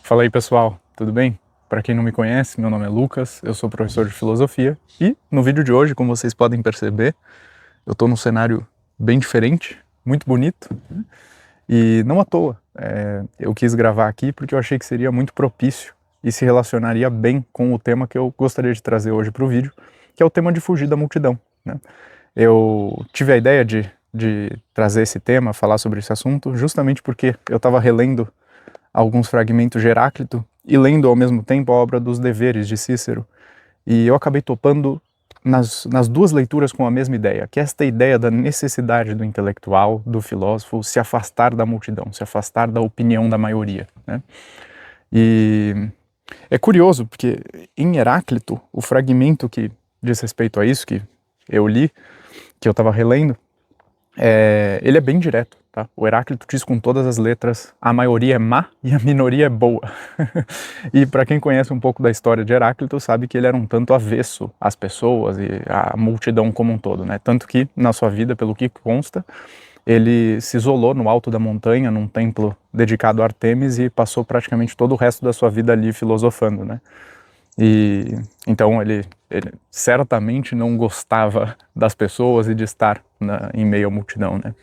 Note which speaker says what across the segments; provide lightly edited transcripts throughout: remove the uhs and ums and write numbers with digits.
Speaker 1: Fala aí, pessoal, tudo bem? Para quem não me conhece, meu nome é Lucas, eu sou professor de filosofia e no vídeo de hoje, como vocês podem perceber, eu estou num cenário bem diferente, muito bonito, e não à toa. Eu quis gravar aqui porque eu achei que seria muito propício e se relacionaria bem com o tema que eu gostaria de trazer hoje para o vídeo, que é o tema de fugir da multidão, né? Eu tive a ideia de trazer esse tema, falar sobre esse assunto, justamente porque eu estava relendo alguns fragmentos de Heráclito e lendo ao mesmo tempo a obra dos Deveres de Cícero. E eu acabei topando nas duas leituras com a mesma ideia, que é esta ideia da necessidade do intelectual, do filósofo, se afastar da multidão, se afastar da opinião da maioria, né? E é curioso, porque em Heráclito, o fragmento que diz respeito a isso, que eu li, que eu estava relendo, ele é bem direto, tá? O Heráclito diz com todas as letras: a maioria é má e a minoria é boa. E para quem conhece um pouco da história de Heráclito, sabe que ele era um tanto avesso às pessoas e à multidão como um todo, né? Tanto que na sua vida, pelo que consta, ele se isolou no alto da montanha, num templo dedicado a Artemis, e passou praticamente todo o resto da sua vida ali filosofando, né? E então ele certamente não gostava das pessoas e de estar em meio à multidão, né?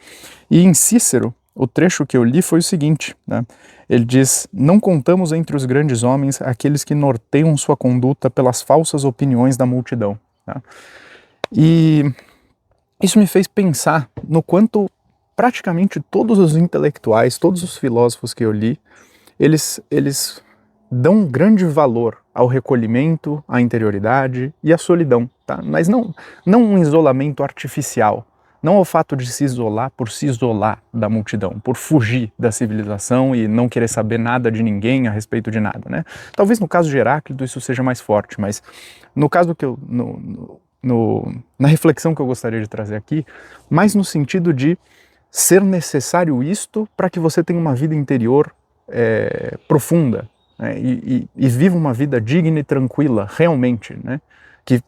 Speaker 1: E em Cícero, o trecho que eu li foi o seguinte, né? Ele diz: não contamos entre os grandes homens aqueles que norteiam sua conduta pelas falsas opiniões da multidão, tá? E isso me fez pensar no quanto praticamente todos os intelectuais, todos os filósofos que eu li, eles dão um grande valor ao recolhimento, à interioridade e à solidão, tá? Mas não um isolamento artificial, não ao fato de se isolar por se isolar da multidão, por fugir da civilização e não querer saber nada de ninguém a respeito de nada, né? Talvez no caso de Heráclito isso seja mais forte, mas no caso que eu, na reflexão que eu gostaria de trazer aqui, mais no sentido de ser necessário isto para que você tenha uma vida interior profunda, né, e viva uma vida digna e tranquila, realmente, né?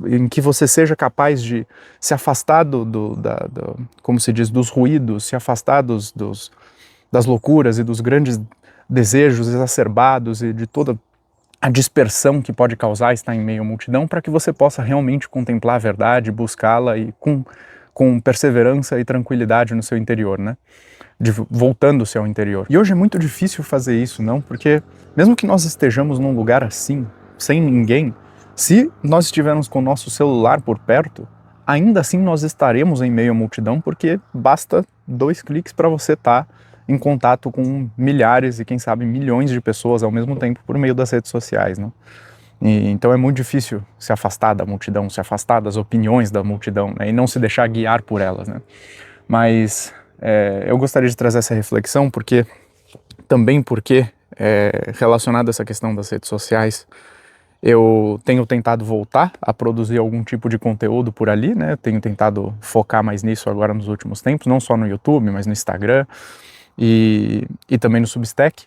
Speaker 1: Em que você seja capaz de se afastar como se diz, dos ruídos, se afastar das loucuras e dos grandes desejos exacerbados e de toda a dispersão que pode causar estar em meio à multidão, para que você possa realmente contemplar a verdade, buscá-la e com perseverança e tranquilidade no seu interior, né? Voltando-se ao interior. E hoje é muito difícil fazer isso, não? Porque mesmo que nós estejamos num lugar assim, sem ninguém, se nós estivermos com o nosso celular por perto, ainda assim nós estaremos em meio à multidão, porque basta 2 cliques para você estar em contato com milhares e quem sabe milhões de pessoas ao mesmo tempo por meio das redes sociais, não? Então é muito difícil se afastar da multidão, se afastar das opiniões da multidão, né? E não se deixar guiar por elas, né? Mas eu gostaria de trazer essa reflexão porque, relacionado a essa questão das redes sociais, eu tenho tentado voltar a produzir algum tipo de conteúdo por ali, né? Eu tenho tentado focar mais nisso agora nos últimos tempos, não só no YouTube, mas no Instagram e também no Substack.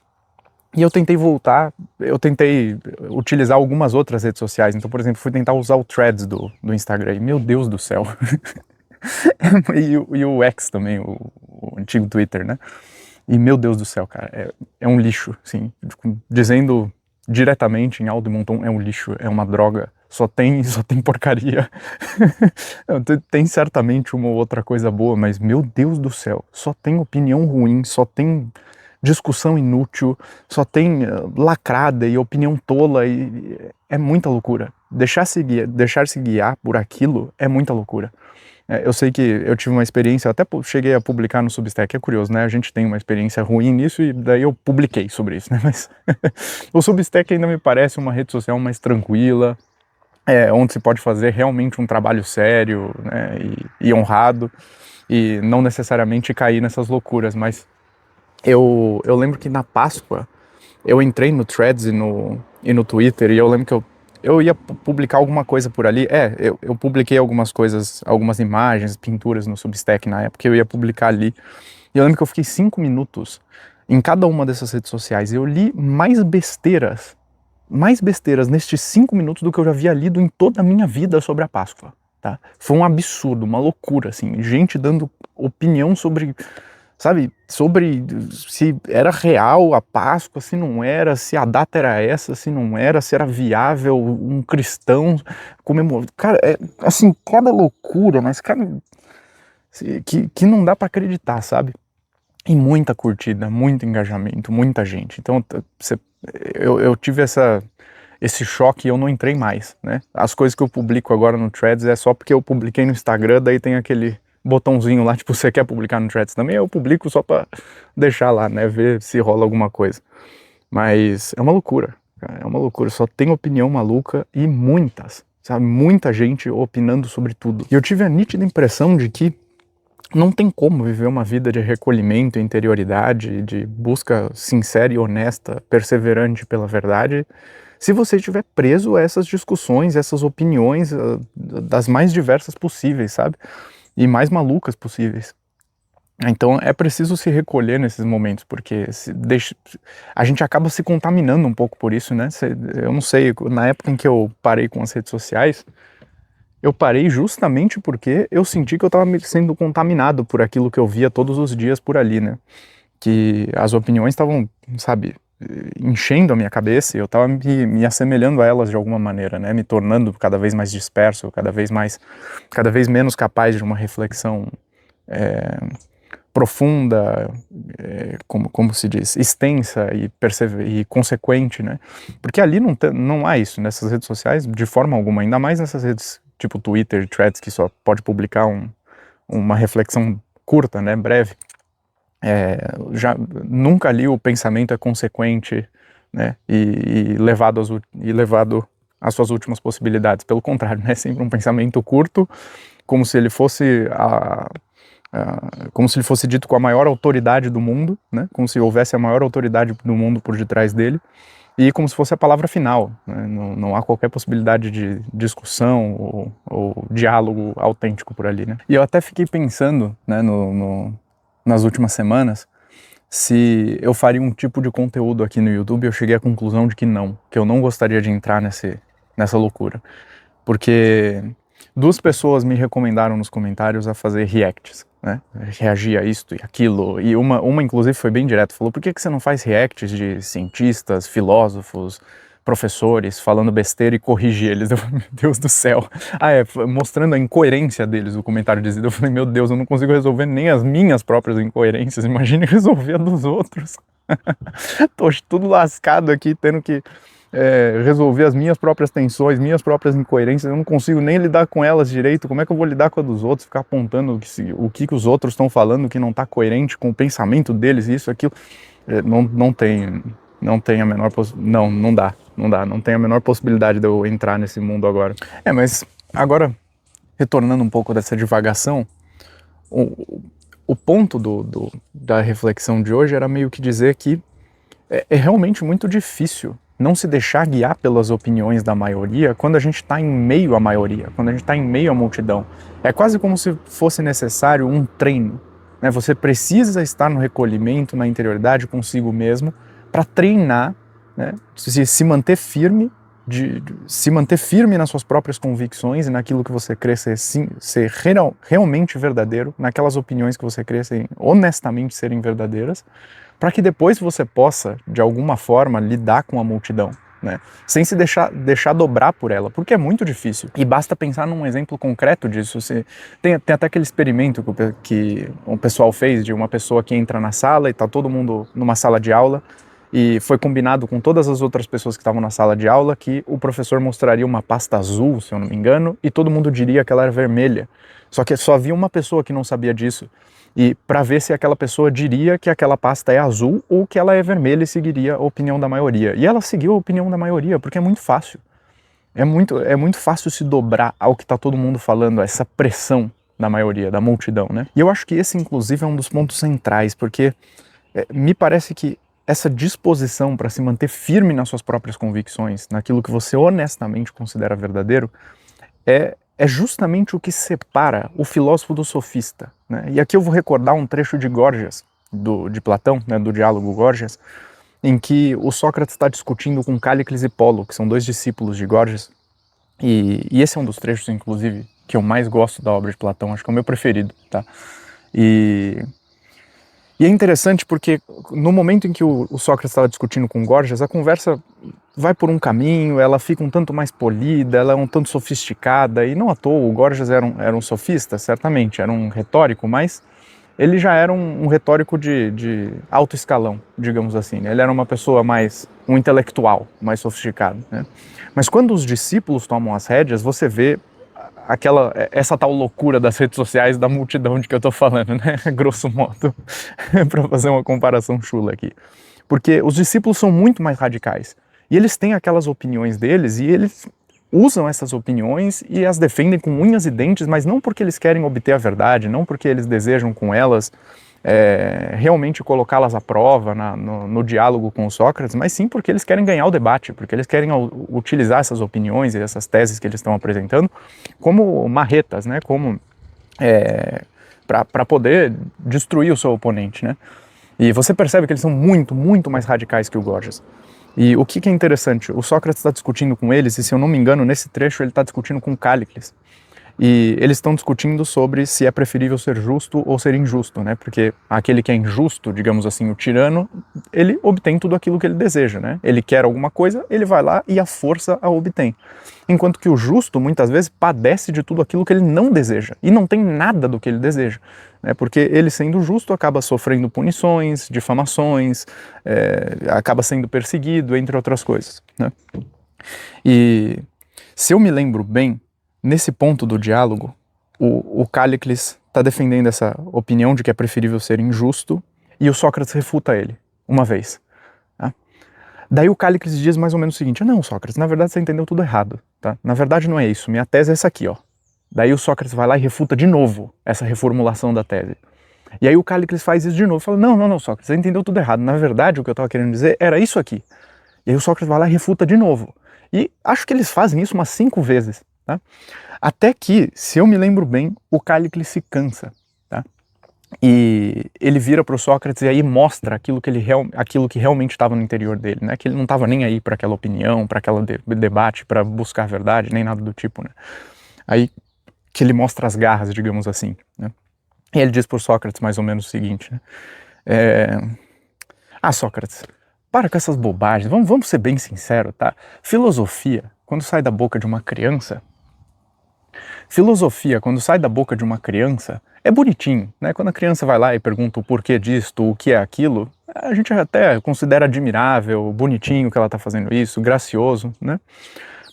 Speaker 1: E eu tentei utilizar algumas outras redes sociais. Então, por exemplo, fui tentar usar o Threads do Instagram e, meu Deus do céu, e o X também, o antigo Twitter, né? E, meu Deus do céu, cara, é um lixo, assim, dizendo diretamente em áudio montão, é um lixo, é uma droga, só tem porcaria. Tem certamente uma ou outra coisa boa, mas, meu Deus do céu, só tem opinião ruim, só tem discussão inútil, só tem lacrada e opinião tola, e é muita loucura. Deixar-se guiar por aquilo é muita loucura. Eu sei que eu tive uma experiência, até cheguei a publicar no Substack, é curioso, né? A gente tem uma experiência ruim nisso e daí eu publiquei sobre isso, né? Mas o Substack ainda me parece uma rede social mais tranquila, onde se pode fazer realmente um trabalho sério, né? E honrado, e não necessariamente cair nessas loucuras, mas eu lembro que na Páscoa eu entrei no Threads e no Twitter, e eu lembro que eu ia publicar alguma coisa por ali. Eu publiquei algumas coisas, algumas imagens, pinturas no Substack na época, eu ia publicar ali. E eu lembro que eu fiquei 5 minutos em cada uma dessas redes sociais. Eu li mais besteiras nestes 5 minutos do que eu já havia lido em toda a minha vida sobre a Páscoa, tá? Foi um absurdo, uma loucura, assim. Gente dando opinião sobre sabe, sobre se era real a Páscoa, se não era, se a data era essa, se não era, se era viável um cristão comemorar. Cara, é assim, cada loucura, mas cara, que não dá pra acreditar, sabe? E muita curtida, muito engajamento, muita gente. Então, eu tive esse choque e eu não entrei mais, né? As coisas que eu publico agora no Threads é só porque eu publiquei no Instagram, daí tem aquele botãozinho lá, tipo, você quer publicar no Threads também? Eu publico só pra deixar lá, né? Ver se rola alguma coisa. Mas é uma loucura, cara, é uma loucura. Só tem opinião maluca e muitas, sabe? Muita gente opinando sobre tudo. E eu tive a nítida impressão de que não tem como viver uma vida de recolhimento, interioridade, de busca sincera e honesta, perseverante pela verdade, se você estiver preso a essas discussões, essas opiniões das mais diversas possíveis, sabe? E mais malucas possíveis. Então é preciso se recolher nesses momentos, porque a gente acaba se contaminando um pouco por isso, né? Eu não sei, na época em que eu parei com as redes sociais, eu parei justamente porque eu senti que eu estava sendo contaminado por aquilo que eu via todos os dias por ali, né? Que as opiniões estavam, sabe, enchendo a minha cabeça e eu estava me assemelhando a elas de alguma maneira, né? Me tornando cada vez mais disperso, cada vez menos capaz de uma reflexão profunda, como se diz, extensa e consequente, né? Porque ali não há isso nessas redes sociais de forma alguma, ainda mais nessas redes tipo Twitter, Threads, que só pode publicar uma reflexão curta, né, breve. Nunca ali o pensamento é consequente, né, e levado às suas últimas possibilidades. Pelo contrário, né, sempre um pensamento curto, como se ele fosse dito com a maior autoridade do mundo, né, como se houvesse a maior autoridade do mundo por detrás dele, e como se fosse a palavra final, né? Não há qualquer possibilidade de discussão ou diálogo autêntico por ali, né? E eu até fiquei pensando, né, nas últimas semanas, se eu faria um tipo de conteúdo aqui no YouTube. Eu cheguei à conclusão de que eu não gostaria de entrar nessa loucura, porque 2 pessoas me recomendaram nos comentários a fazer reacts, né? Reagir a isto e aquilo. E uma inclusive foi bem direto, falou: por que você não faz reacts de cientistas, filósofos, professores falando besteira e corrige eles? Eu falei, meu Deus do céu. Mostrando a incoerência deles, o comentário dizia. Eu falei, meu Deus, eu não consigo resolver nem as minhas próprias incoerências, imagine resolver a dos outros. Tô tudo lascado aqui, tendo que resolver as minhas próprias tensões, minhas próprias incoerências. Eu não consigo nem lidar com elas direito. Como é que eu vou lidar com a dos outros? Ficar apontando o que os outros estão falando que não está coerente com o pensamento deles, isso, aquilo. Não tem a menor possibilidade. Não tem a menor possibilidade de eu entrar nesse mundo agora. Mas agora, retornando um pouco dessa divagação, o ponto da reflexão de hoje era meio que dizer que é realmente muito difícil não se deixar guiar pelas opiniões da maioria quando a gente está em meio à maioria, quando a gente está em meio à multidão. É quase como se fosse necessário um treino, né? Você precisa estar no recolhimento, na interioridade consigo mesmo, para treinar, né? Se manter firme, se manter firme nas suas próprias convicções e naquilo que você crê ser realmente verdadeiro, naquelas opiniões que você crê honestamente serem verdadeiras, para que depois você possa, de alguma forma, lidar com a multidão, né? Sem se deixar dobrar por ela, porque é muito difícil. E basta pensar num exemplo concreto disso. Tem até aquele experimento que o pessoal fez de uma pessoa que entra na sala e está todo mundo numa sala de aula, e foi combinado com todas as outras pessoas que estavam na sala de aula que o professor mostraria uma pasta azul, se eu não me engano, e todo mundo diria que ela era vermelha. Só que só havia uma pessoa que não sabia disso, e para ver se aquela pessoa diria que aquela pasta é azul ou que ela é vermelha e seguiria a opinião da maioria. E ela seguiu a opinião da maioria, porque é muito fácil. É muito fácil se dobrar ao que está todo mundo falando, a essa pressão da maioria, da multidão, né? E eu acho que esse, inclusive, é um dos pontos centrais, porque me parece que essa disposição para se manter firme nas suas próprias convicções, naquilo que você honestamente considera verdadeiro, é justamente o que separa o filósofo do sofista, né? E aqui eu vou recordar um trecho de Górgias, de Platão, né, do diálogo Górgias, em que o Sócrates está discutindo com Cállicles e Polo, que são 2 discípulos de Górgias, e esse é um dos trechos, inclusive, que eu mais gosto da obra de Platão, acho que é o meu preferido, tá? E E é interessante porque no momento em que o Sócrates estava discutindo com o Gorgias, a conversa vai por um caminho, ela fica um tanto mais polida, ela é um tanto sofisticada, e não à toa, o Gorgias era um sofista, certamente, era um retórico, mas ele já era um retórico de alto escalão, digamos assim, né? Ele era uma pessoa um intelectual mais sofisticado, né? Mas quando os discípulos tomam as rédeas, você vê essa tal loucura das redes sociais, da multidão de que eu tô falando, né? Grosso modo, para fazer uma comparação chula aqui. Porque os discípulos são muito mais radicais. E eles têm aquelas opiniões deles e eles usam essas opiniões e as defendem com unhas e dentes, mas não porque eles querem obter a verdade, não porque eles desejam com elas realmente colocá-las à prova no diálogo com o Sócrates, mas sim porque eles querem ganhar o debate, porque eles querem utilizar essas opiniões e essas teses que eles estão apresentando como marretas, né? Como para poder destruir o seu oponente, né? E você percebe que eles são muito, muito mais radicais que o Gorgias. E o que é interessante, o Sócrates está discutindo com eles, e se eu não me engano, nesse trecho ele está discutindo com Cállicles. E eles estão discutindo sobre se é preferível ser justo ou ser injusto, né? Porque aquele que é injusto, digamos assim, o tirano, ele obtém tudo aquilo que ele deseja, né? Ele quer alguma coisa, ele vai lá e à força a obtém. Enquanto que o justo, muitas vezes, padece de tudo aquilo que ele não deseja, e não tem nada do que ele deseja, né? Porque ele, sendo justo, acaba sofrendo punições, difamações, acaba sendo perseguido, entre outras coisas, né? E se eu me lembro bem, nesse ponto do diálogo, o Cállicles está defendendo essa opinião de que é preferível ser injusto, e o Sócrates refuta ele, uma vez. Tá? Daí o Cállicles diz mais ou menos o seguinte: não, Sócrates, na verdade você entendeu tudo errado. Tá? Na verdade não é isso, minha tese é essa aqui. Ó. Daí o Sócrates vai lá e refuta de novo essa reformulação da tese. E aí o Cállicles faz isso de novo, fala: não, Sócrates, você entendeu tudo errado. Na verdade o que eu estava querendo dizer era isso aqui. E aí o Sócrates vai lá e refuta de novo. E acho que eles fazem isso umas 5 vezes. Tá? Até que, se eu me lembro bem, o Cállicles se cansa. Tá? E ele vira para o Sócrates e aí mostra aquilo que realmente estava no interior dele, né? Que ele não estava nem aí para aquela opinião, para aquele debate, para buscar a verdade, nem nada do tipo. Né? Aí que ele mostra as garras, digamos assim. Né? E ele diz para o Sócrates mais ou menos o seguinte: né? Sócrates, para com essas bobagens, vamos ser bem sinceros, tá? Filosofia, quando sai da boca de uma criança, é bonitinho, né? Quando a criança vai lá e pergunta o porquê disto, o que é aquilo, a gente até considera admirável, bonitinho que ela está fazendo isso, gracioso, né?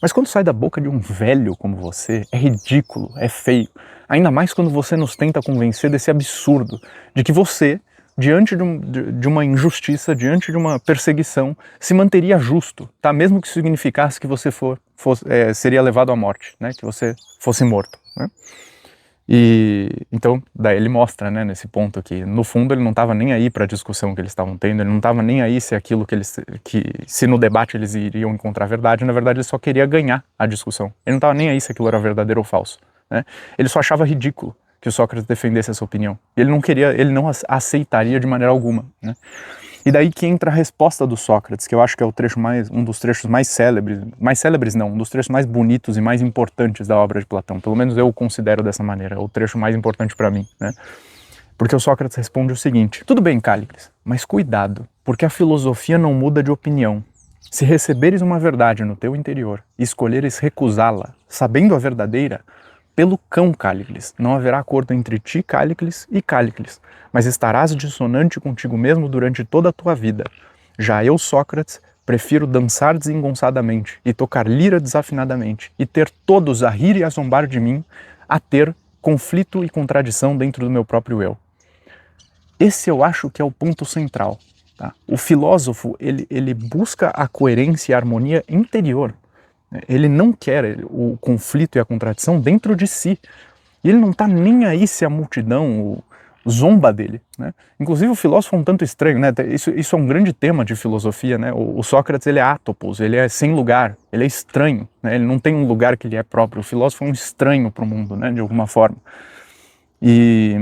Speaker 1: Mas quando sai da boca de um velho como você, é ridículo, é feio. Ainda mais quando você nos tenta convencer desse absurdo, de que você, diante de uma injustiça, diante de uma perseguição, se manteria justo, tá? Mesmo que significasse que você seria levado à morte, né? Que você fosse morto, né? E então, daí ele mostra, né, nesse ponto aqui, no fundo ele não estava nem aí para a discussão que eles estavam tendo, ele não estava nem aí se aquilo se no debate eles iriam encontrar verdade, na verdade ele só queria ganhar a discussão, ele não estava nem aí se aquilo era verdadeiro ou falso, né? Ele só achava ridículo que o Sócrates defendesse essa opinião, e ele não aceitaria de maneira alguma, né? E daí que entra a resposta do Sócrates, que eu acho que é um dos trechos mais célebres não, um dos trechos mais bonitos e mais importantes da obra de Platão, pelo menos eu o considero dessa maneira, é o trecho mais importante para mim, né? Porque o Sócrates responde o seguinte: tudo bem, Cállicles, mas cuidado, porque a filosofia não muda de opinião. Se receberes uma verdade no teu interior e escolheres recusá-la, sabendo a verdadeira, pelo cão, Cállicles, não haverá acordo entre ti, Cállicles, e Cállicles, mas estarás dissonante contigo mesmo durante toda a tua vida. Já eu, Sócrates, prefiro dançar desengonçadamente e tocar lira desafinadamente e ter todos a rir e a zombar de mim, a ter conflito e contradição dentro do meu próprio eu. Esse eu acho que é o ponto central. Tá? O filósofo, ele busca a coerência e a harmonia interior. Ele não quer o conflito e a contradição dentro de si. E ele não está nem aí se a multidão zomba dele. Né? Inclusive o filósofo é um tanto estranho. Né? Isso é um grande tema de filosofia. Né? O Sócrates ele é átopos, ele é sem lugar, ele é estranho. Né? Ele não tem um lugar que lhe é próprio. O filósofo é um estranho para o mundo, né? De alguma forma. E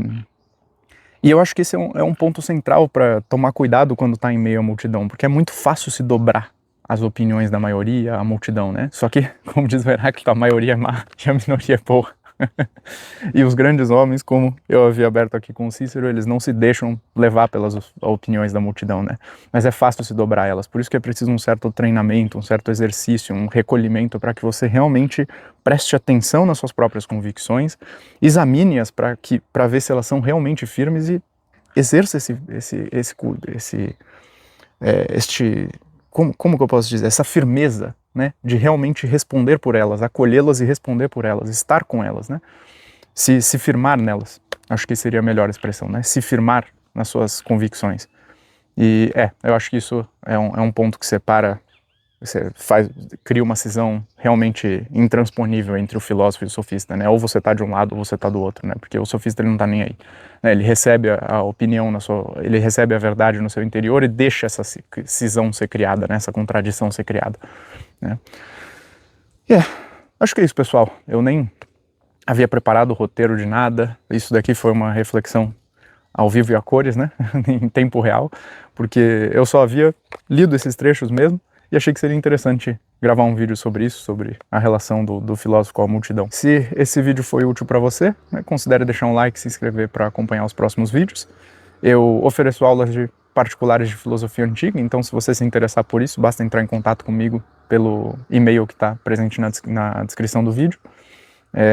Speaker 1: eu acho que esse é um ponto central para tomar cuidado quando está em meio à multidão, porque é muito fácil se dobrar as opiniões da maioria, a multidão, né? Só que, como diz o Heráclito, a maioria é má e a minoria é boa. E os grandes homens, como eu havia aberto aqui com o Cícero, eles não se deixam levar pelas opiniões da multidão, né? Mas é fácil se dobrar elas, por isso que é preciso um certo treinamento, um certo exercício, um recolhimento para que você realmente preste atenção nas suas próprias convicções, examine-as para ver se elas são realmente firmes e exerça como que eu posso dizer, essa firmeza, né, de realmente responder por elas, acolhê-las e responder por elas, estar com elas, né, se firmar nelas, acho que seria a melhor expressão, né, se firmar nas suas convicções. E eu acho que isso é um ponto que separa, cria uma cisão realmente intransponível entre o filósofo e o sofista, né? Ou você está de um lado ou você está do outro, né? Porque o sofista ele não está nem aí, né? Ele recebe a opinião ele recebe a verdade no seu interior e deixa essa cisão ser criada, né? Essa contradição ser criada, né? Acho que é isso, pessoal. Eu nem havia preparado o roteiro de nada. Isso daqui foi uma reflexão ao vivo e a cores, né? Em tempo real, porque eu só havia lido esses trechos mesmo. E achei que seria interessante gravar um vídeo sobre isso, sobre a relação do filósofo com a multidão. Se esse vídeo foi útil para você, né, considere deixar um like e se inscrever para acompanhar os próximos vídeos. Eu ofereço aulas particulares de filosofia antiga, então se você se interessar por isso, basta entrar em contato comigo pelo e-mail que está presente na descrição do vídeo.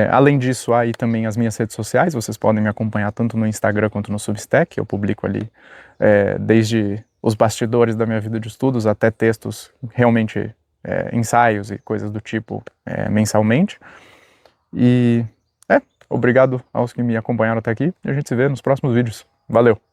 Speaker 1: Além disso, há aí também as minhas redes sociais, vocês podem me acompanhar tanto no Instagram quanto no Substack, eu publico ali desde os bastidores da minha vida de estudos até textos, realmente ensaios e coisas do tipo mensalmente. E obrigado aos que me acompanharam até aqui e a gente se vê nos próximos vídeos. Valeu!